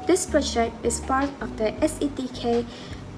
This project is part of the SETK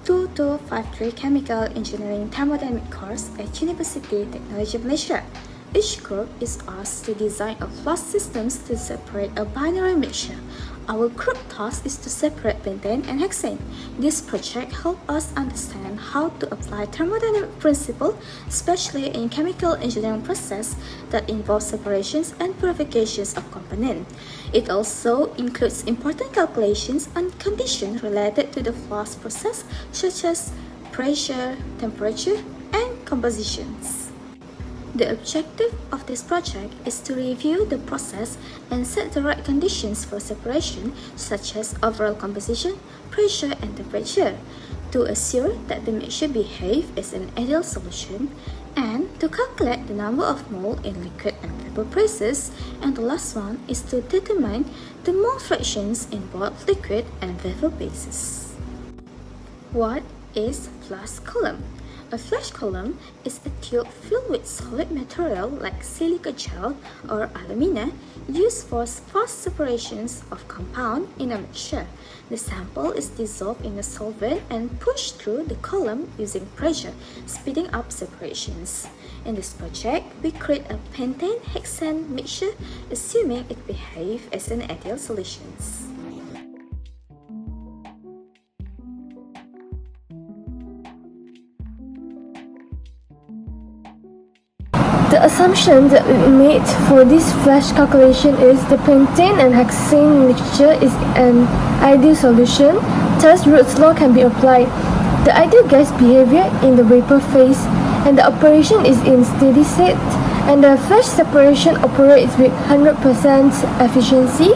2253 Chemical Engineering Thermodynamic course at University Technology of Malaysia. Each group is asked to design a flash systems to separate a binary mixture. Our group task is to separate pentane and hexane. This project helps us understand how to apply thermodynamic principle, especially in chemical engineering process that involve separations and purifications of components. It also includes important calculations and conditions related to the flash process, such as pressure, temperature, and compositions. The objective of this project is to review the process and set the right conditions for separation, such as overall composition, pressure, and temperature, to assure that the mixture behaves as an ideal solution, and to calculate the number of moles in liquid and vapor process. And the last one is to determine the mole fractions in both liquid and vapor bases. What is flash column? A flash column is a tube filled with solid material like silica gel or alumina used for fast separations of compound in a mixture. The sample is dissolved in a solvent and pushed through the column using pressure, speeding up separations. In this project, we create a pentane-hexane mixture, assuming it behaves as an ideal solution. The assumption that we made for this flash calculation is the pentane and hexane mixture is an ideal solution, thus Roots law can be applied. The ideal gas behavior in the vapor phase and the operation is in steady state, and the flash separation operates with 100% efficiency,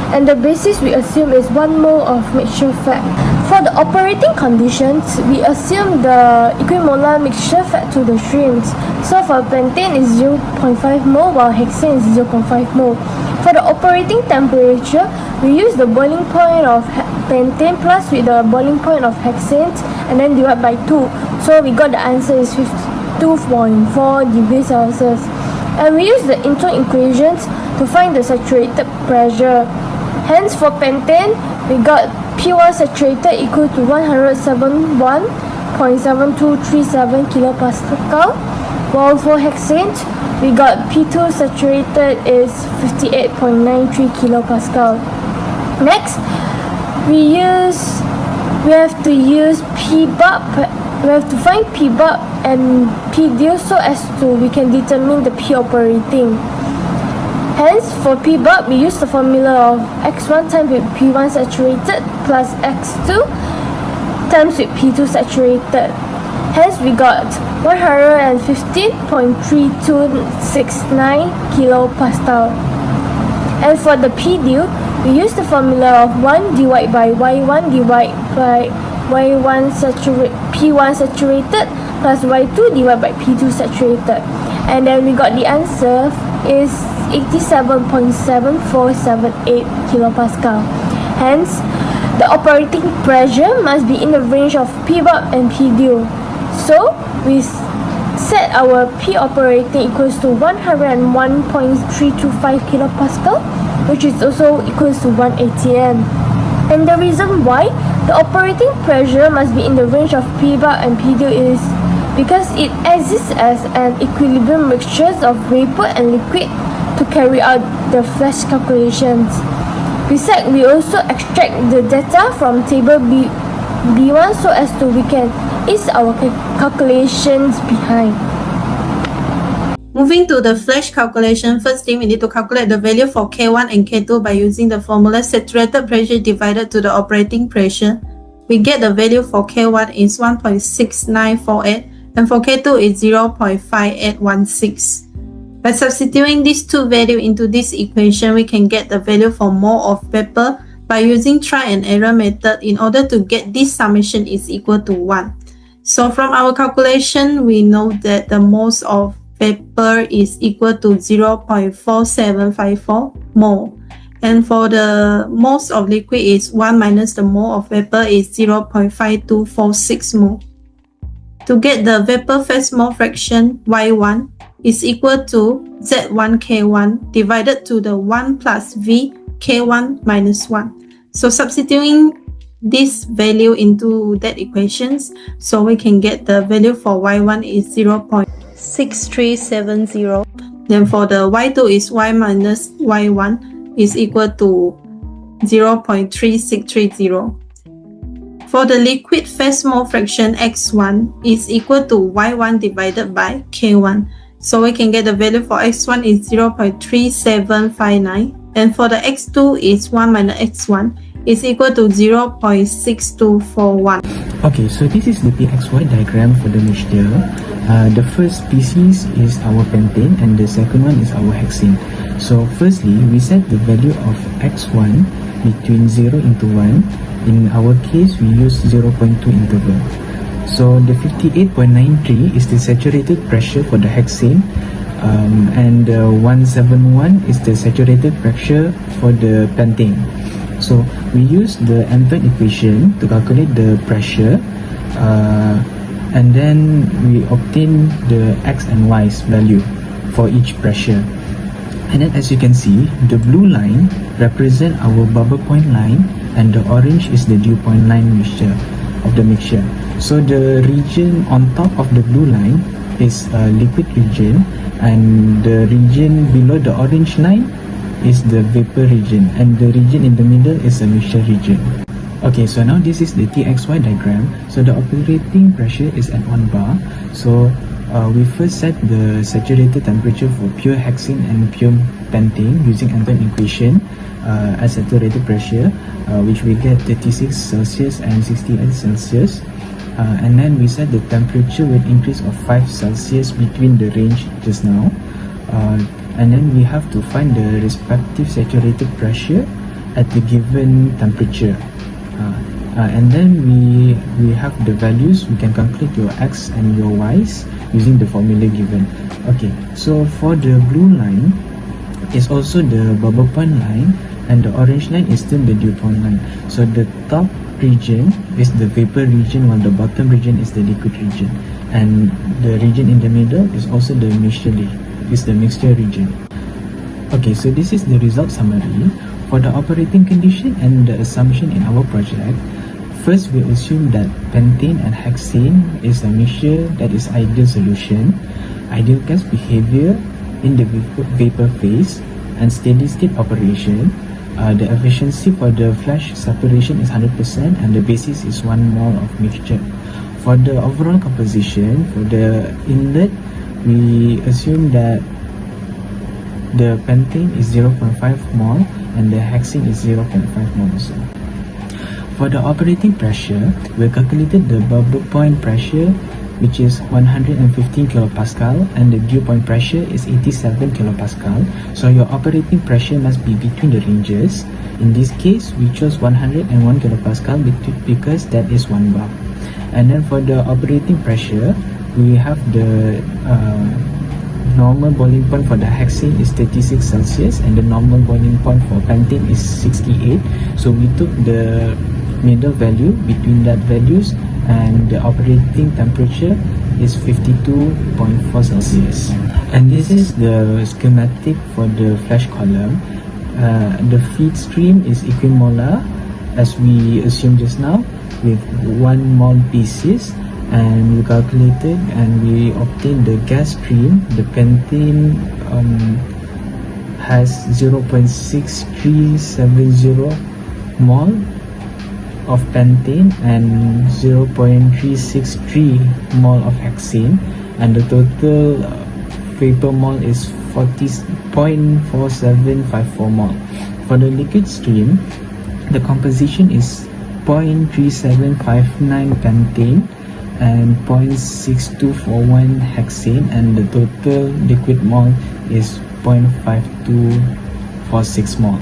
and the basis we assume is 1 mole of mixture fat. For the operating conditions, we assume the equimolar mixture fed to the streams. So for pentane is 0.5 mole while hexane is 0.5 mole. For the operating temperature, we use the boiling point of pentane plus with the boiling point of hexane and then divide by 2. So we got the answer is 52.4 degrees Celsius. And we use the internal equations to find the saturated pressure. Hence for pentane, we got P1 saturated equal to 171.7237 kilopascal, while for hexane, we got P2 saturated is 58.93 kilopascal. Next, we have to use P-bar. We have to find P-bar and P-dew so as to we can determine the P operating. Hence, for P-bar, we use the formula of X1 times with P1 saturated plus X2 times with P2 saturated. Hence, we got 115.3269 kilopascal. And for the P-dew, we use the formula of 1 divided by Y1 divided by Y1 P1 saturated plus Y2 divided by P2 saturated. And then we got the answer is 87.7478 kilopascal. Hence, the operating pressure must be in the range of P-bar and P-dew. So, we set our P operating equals to 101.325 kilopascal, which is also equals to 1 atm. And the reason why the operating pressure must be in the range of P-bar and P-dew is because it exists as an equilibrium mixture of vapor and liquid to carry out the flash calculations. Besides, we also extract the data from table B1 so as to we can ease our calculations behind. Moving to the flash calculation, firstly we need to calculate the value for K1 and K2 by using the formula saturated pressure divided to the operating pressure. We get the value for K1 is 1.6948 and for K2 is 0.5816. By substituting these two values into this equation, we can get the value for mole of vapor by using try and error method in order to get this summation is equal to 1. So from our calculation, we know that the moles of vapor is equal to 0.4754 mole. And for the moles of liquid is 1 minus the mole of vapor is 0.5246 mole. To get the vapor phase mole fraction Y1 is equal to Z1 K1 divided to the 1 plus V K1 minus 1. So substituting this value into that equations, so we can get the value for y1 is 0.6370. Then for the y2 is y minus y1 is equal to 0.3630. For the liquid phase mole fraction x1 is equal to y1 divided by k1. So we can get the value for x1 is 0.3759, and for the x2 is 1 minus x1 is equal to 0.6241. Okay, so this is the PXY diagram for the mixture. The first species is our pentane and the second one is our hexane. So firstly, we set the value of x1 between 0 into 1. In our case, we use 0.2 interval. So the 58.93 is the saturated pressure for the hexane, and 171 is the saturated pressure for the pentane. So we use the Anton equation to calculate the pressure, and then we obtain the x and y's value for each pressure. And then as you can see, the blue line represent our bubble point line and the orange is the dew point line of the mixture. So the region on top of the blue line is a liquid region, and the region below the orange line is the vapor region, and the region in the middle is a mixture region. Okay, so now this is the TXY diagram. So the operating pressure is at 1 bar. So we first set the saturated temperature for pure hexane and pure pentane using Anton equation as saturated pressure, which we get 36 Celsius and 68 Celsius. And then we set the temperature with increase of 5 Celsius between the range just now. And then we have to find the respective saturated pressure at the given temperature. And then we have the values. We can calculate your x and your y's using the formula given. Okay, so for the blue line is also the bubble point line, and the orange line is still the dew point line. So the top region is the vapor region, while the bottom region is the liquid region, and the region in the middle is also the mixture region. Okay, so this is the result summary. For the operating condition and the assumption in our project, first we assume that pentane and hexane is a mixture that is ideal solution, ideal gas behavior in the vapor phase, and steady state operation. The efficiency for the flash separation is 100%, and the basis is 1 mole of mixture. For the overall composition, for the inlet, we assume that the pentane is 0.5 mole and the hexane is 0.5 mole also. For the operating pressure, we calculated the bubble point pressure, which is 115 kilopascal, and the dew point pressure is 87 kilopascal. So your operating pressure must be between the ranges. In this case, we chose 101 kilopascal because that is 1 bar. And then for the operating pressure, we have the normal boiling point for the hexane is 36 Celsius, and the normal boiling point for pentane is 68. So we took the middle value between that values, and the operating temperature is 52.4 Celsius. And this is the schematic for the flash column. The feed stream is equimolar as we assumed just now, with 1 mole pieces, and we calculated and we obtained the gas stream. The pentane has 0.6370 mole of pentane and 0.363 mole of hexane, and the total vapor mole is 40.4754 mole. For the liquid stream, the composition is 0.3759 pentane and 0.6241 hexane, and the total liquid mole is 0.5246 mole.